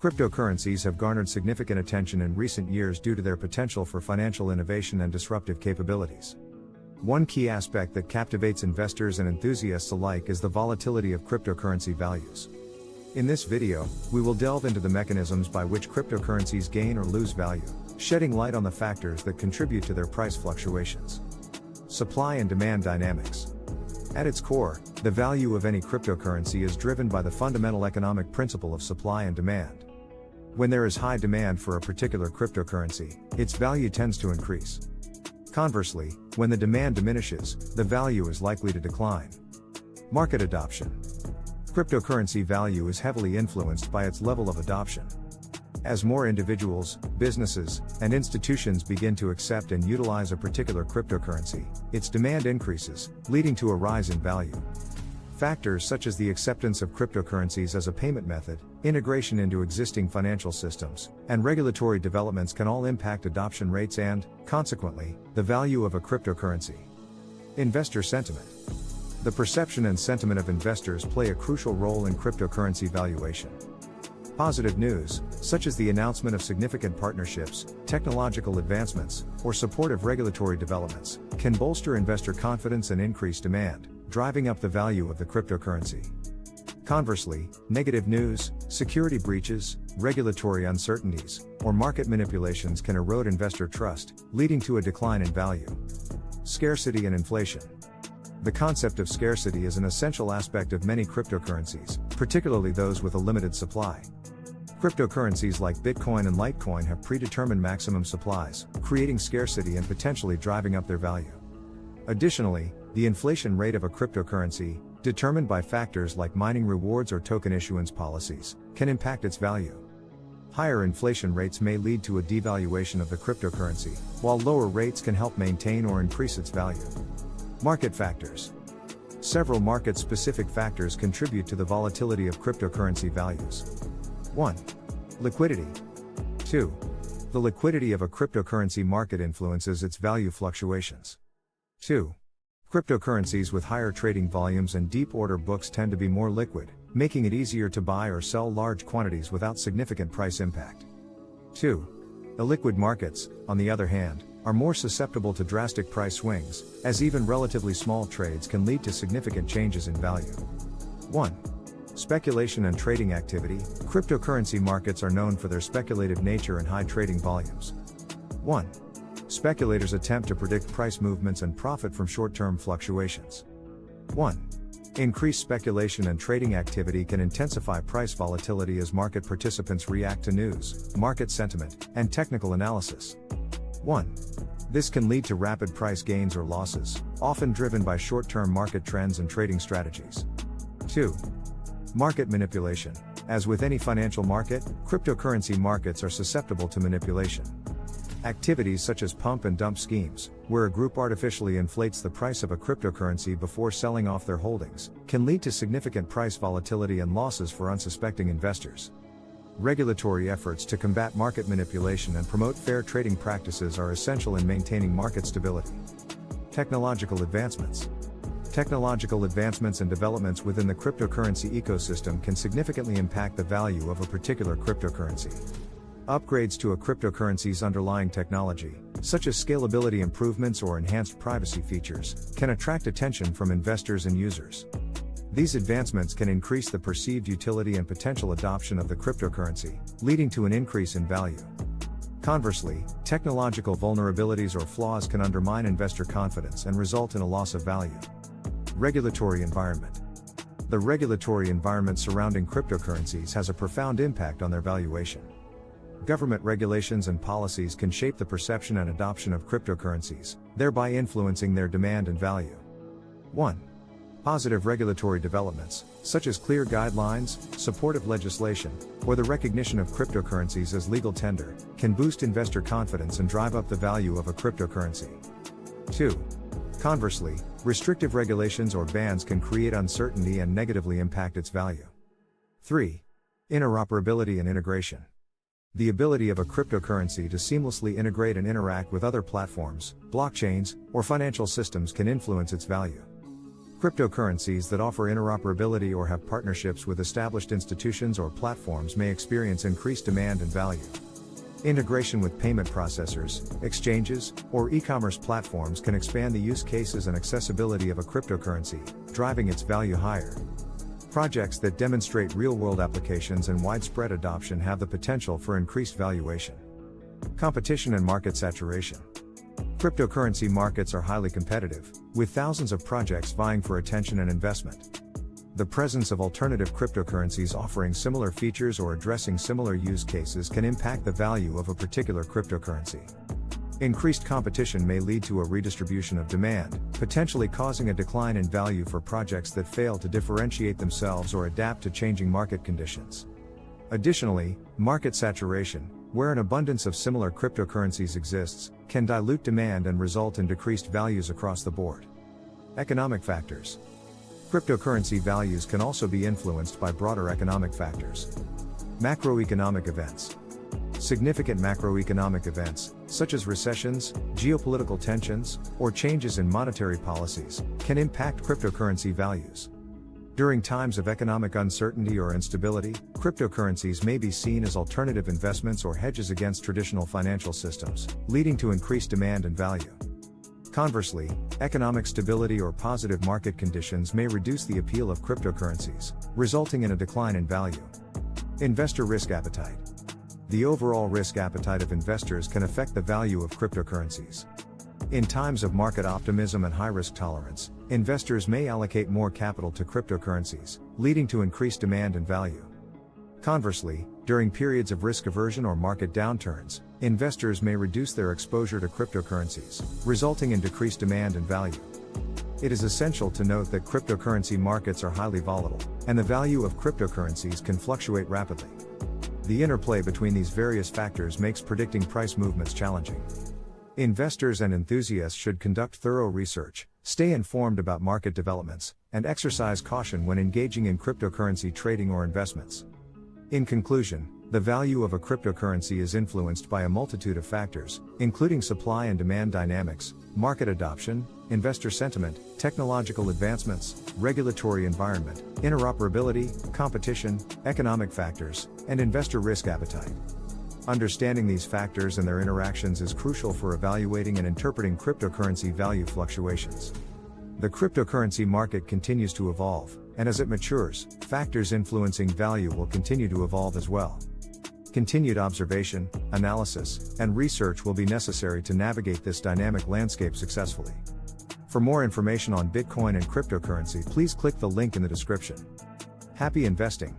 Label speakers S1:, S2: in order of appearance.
S1: Cryptocurrencies have garnered significant attention in recent years due to their potential for financial innovation and disruptive capabilities. One key aspect that captivates investors and enthusiasts alike is the volatility of cryptocurrency values. In this video, we will delve into the mechanisms by which cryptocurrencies gain or lose value, shedding light on the factors that contribute to their price fluctuations. Supply and demand dynamics. At its core, the value of any cryptocurrency is driven by the fundamental economic principle of supply and demand. When there is high demand for a particular cryptocurrency, its value tends to increase. Conversely, when the demand diminishes, the value is likely to decline. Market adoption. Cryptocurrency value is heavily influenced by its level of adoption. As more individuals, businesses, and institutions begin to accept and utilize a particular cryptocurrency, its demand increases, leading to a rise in value. Factors such as the acceptance of cryptocurrencies as a payment method, integration into existing financial systems, and regulatory developments can all impact adoption rates and, consequently, the value of a cryptocurrency. Investor sentiment. The perception and sentiment of investors play a crucial role in cryptocurrency valuation. Positive news, such as the announcement of significant partnerships, technological advancements, or supportive regulatory developments, can bolster investor confidence and increase demand, driving up the value of the cryptocurrency. Conversely, negative news, security breaches, regulatory uncertainties, or market manipulations can erode investor trust, leading to a decline in value. Scarcity and inflation. The concept of scarcity is an essential aspect of many cryptocurrencies, particularly those with a limited supply. Cryptocurrencies like Bitcoin and Litecoin have predetermined maximum supplies, creating scarcity and potentially driving up their value. Additionally, the inflation rate of a cryptocurrency, determined by factors like mining rewards or token issuance policies, can impact its value. Higher inflation rates may lead to a devaluation of the cryptocurrency, while lower rates can help maintain or increase its value. Market factors. Several market-specific factors contribute to the volatility of cryptocurrency values. 1. Liquidity. 2. The liquidity of a cryptocurrency market influences its value fluctuations. 2. Cryptocurrencies with higher trading volumes and deep order books tend to be more liquid, making it easier to buy or sell large quantities without significant price impact. 2. Illiquid markets, on the other hand, are more susceptible to drastic price swings, as even relatively small trades can lead to significant changes in value. 1. Speculation and trading activity. Cryptocurrency markets are known for their speculative nature and high trading volumes. 1. Speculators attempt to predict price movements and profit from short-term fluctuations. 1. Increased speculation and trading activity can intensify price volatility as market participants react to news, market sentiment, and technical analysis. 1. This can lead to rapid price gains or losses, often driven by short-term market trends and trading strategies. 2. Market manipulation. As with any financial market, cryptocurrency markets are susceptible to manipulation. Activities such as pump and dump schemes, where a group artificially inflates the price of a cryptocurrency before selling off their holdings, can lead to significant price volatility and losses for unsuspecting investors. Regulatory efforts to combat market manipulation and promote fair trading practices are essential in maintaining market stability. Technological advancements. Technological advancements and developments within the cryptocurrency ecosystem can significantly impact the value of a particular cryptocurrency. Upgrades to a cryptocurrency's underlying technology, such as scalability improvements or enhanced privacy features, can attract attention from investors and users. These advancements can increase the perceived utility and potential adoption of the cryptocurrency, leading to an increase in value. Conversely, technological vulnerabilities or flaws can undermine investor confidence and result in a loss of value. Regulatory environment. The regulatory environment surrounding cryptocurrencies has a profound impact on their valuation. Government regulations and policies can shape the perception and adoption of cryptocurrencies, thereby influencing their demand and value. 1. Positive regulatory developments, such as clear guidelines, supportive legislation, or the recognition of cryptocurrencies as legal tender, can boost investor confidence and drive up the value of a cryptocurrency. 2. Conversely, restrictive regulations or bans can create uncertainty and negatively impact its value. 3. Interoperability and integration. The ability of a cryptocurrency to seamlessly integrate and interact with other platforms, blockchains, or financial systems can influence its value. Cryptocurrencies that offer interoperability or have partnerships with established institutions or platforms may experience increased demand and value. Integration with payment processors, exchanges, or e-commerce platforms can expand the use cases and accessibility of a cryptocurrency, driving its value higher. Projects that demonstrate real-world applications and widespread adoption have the potential for increased valuation. Competition and market saturation. Cryptocurrency markets are highly competitive, with thousands of projects vying for attention and investment. The presence of alternative cryptocurrencies offering similar features or addressing similar use cases can impact the value of a particular cryptocurrency. Increased competition may lead to a redistribution of demand, potentially causing a decline in value for projects that fail to differentiate themselves or adapt to changing market conditions. Additionally, market saturation, where an abundance of similar cryptocurrencies exists, can dilute demand and result in decreased values across the board. Economic factors. Cryptocurrency values can also be influenced by broader economic factors. Macroeconomic events. Significant macroeconomic events, such as recessions, geopolitical tensions, or changes in monetary policies, can impact cryptocurrency values. During times of economic uncertainty or instability, cryptocurrencies may be seen as alternative investments or hedges against traditional financial systems, leading to increased demand and value. Conversely, economic stability or positive market conditions may reduce the appeal of cryptocurrencies, resulting in a decline in value. Investor risk appetite. The overall risk appetite of investors can affect the value of cryptocurrencies. In times of market optimism and high risk tolerance, investors may allocate more capital to cryptocurrencies, leading to increased demand and value. Conversely, during periods of risk aversion or market downturns, investors may reduce their exposure to cryptocurrencies, resulting in decreased demand and value. It is essential to note that cryptocurrency markets are highly volatile, and the value of cryptocurrencies can fluctuate rapidly. The interplay between these various factors makes predicting price movements challenging. Investors and enthusiasts should conduct thorough research, stay informed about market developments, and exercise caution when engaging in cryptocurrency trading or investments. In conclusion, the value of a cryptocurrency is influenced by a multitude of factors, including supply and demand dynamics, market adoption, investor sentiment, technological advancements, regulatory environment, interoperability, competition, economic factors, and investor risk appetite. Understanding these factors and their interactions is crucial for evaluating and interpreting cryptocurrency value fluctuations. The cryptocurrency market continues to evolve, and as it matures, factors influencing value will continue to evolve as well. Continued observation, analysis, and research will be necessary to navigate this dynamic landscape successfully. For more information on Bitcoin and cryptocurrency, please click the link in the description. Happy investing!